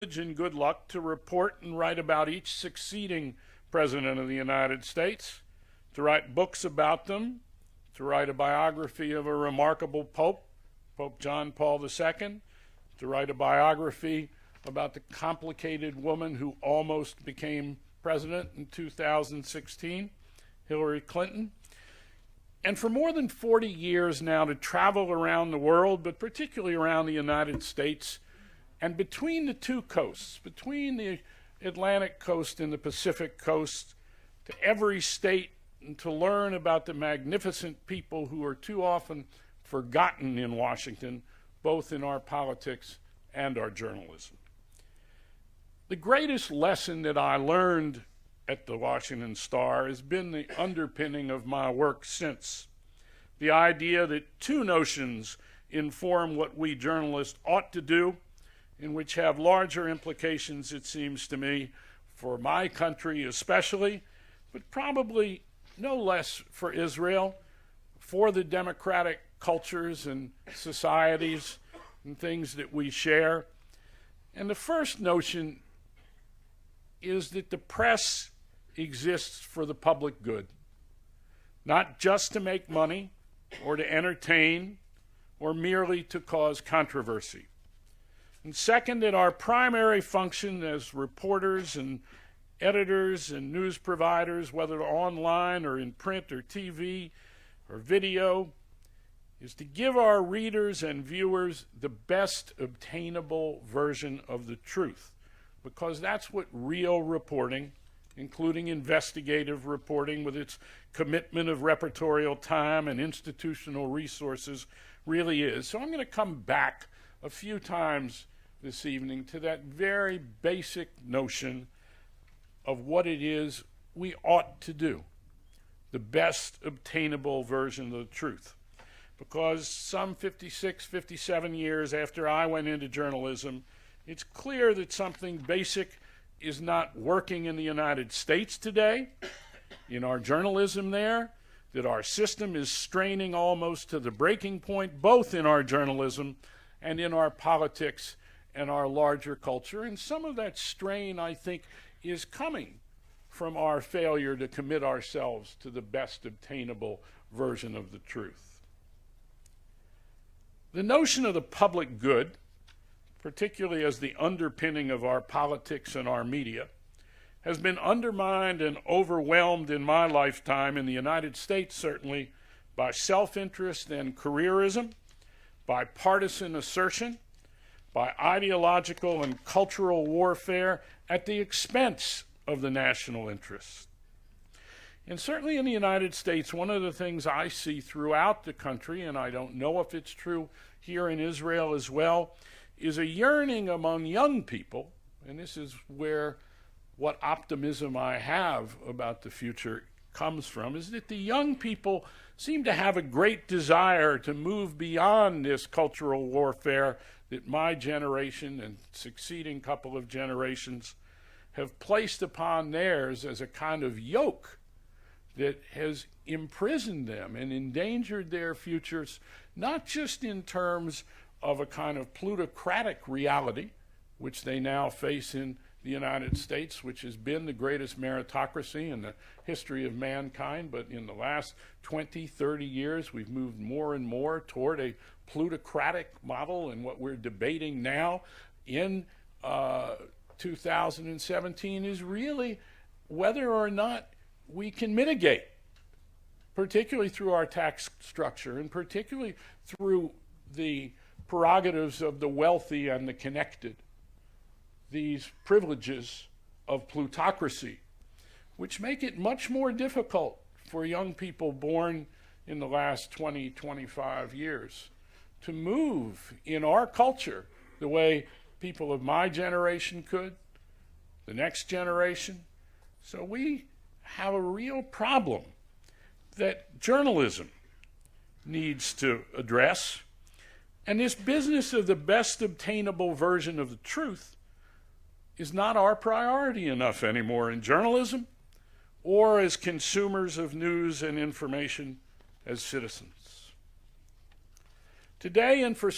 And good luck to report and write about each succeeding president of the United States, to write books about them, to write a biography of a remarkable Pope, Pope John Paul II, to write a biography about the complicated woman who almost became president in 2016, Hillary Clinton. And for more than 40 years now to travel around the world, but particularly around the United States, and between the two coasts, between the Atlantic coast and the Pacific coast, to every state, and to learn about the magnificent people who are too often forgotten in Washington, both in our politics and our journalism. The greatest lesson that I learned at the Washington Star has been the underpinning of my work since. The idea that two notions inform what we journalists ought to do, and which have larger implications, it seems to me, for my country especially, but probably no less for Israel, for the democratic cultures and societies and things that we share. And the first notion is that the press exists for the public good, not just to make money or to entertain or merely to cause controversy. And second, that our primary function as reporters and editors and news providers, whether online or in print or TV or video, is to give our readers and viewers the best obtainable version of the truth, because that's what real reporting, including investigative reporting with its commitment of reportorial time and institutional resources, really is. So I'm going to come back a few times this evening to that very basic notion of what it is we ought to do, the best obtainable version of the truth. Because some 56, 57 years after I went into journalism, it's clear that something basic is not working in the United States today, in our journalism there, that our system is straining almost to the breaking point, both in our journalism and in our politics and our larger culture. And some of that strain, I think, is coming from our failure to commit ourselves to the best obtainable version of the truth. The notion of the public good, particularly as the underpinning of our politics and our media, has been undermined and overwhelmed in my lifetime, in the United States certainly, by self-interest and careerism, by partisan assertion, by ideological and cultural warfare at the expense of the national interest. And certainly in the United States, one of the things I see throughout the country, and I don't know if it's true here in Israel as well, is a yearning among young people, and this is where what optimism I have about the future comes from, is that the young people seem to have a great desire to move beyond this cultural warfare that my generation and succeeding couple of generations have placed upon theirs as a kind of yoke that has imprisoned them and endangered their futures, not just in terms of a kind of plutocratic reality, which they now face in the United States, which has been the greatest meritocracy in the history of mankind, but in the last 20, 30 years, we've moved more and more toward a plutocratic model, and what we're debating now in 2017 is really whether or not we can mitigate, particularly through our tax structure and particularly through the prerogatives of the wealthy and the connected, these privileges of plutocracy, which make it much more difficult for young people born in the last 20, 25 years to move in our culture the way people of my generation could, the next generation. So we have a real problem that journalism needs to address. And this business of the best obtainable version of the truth is not our priority enough anymore in journalism or as consumers of news and information as citizens. Today, and for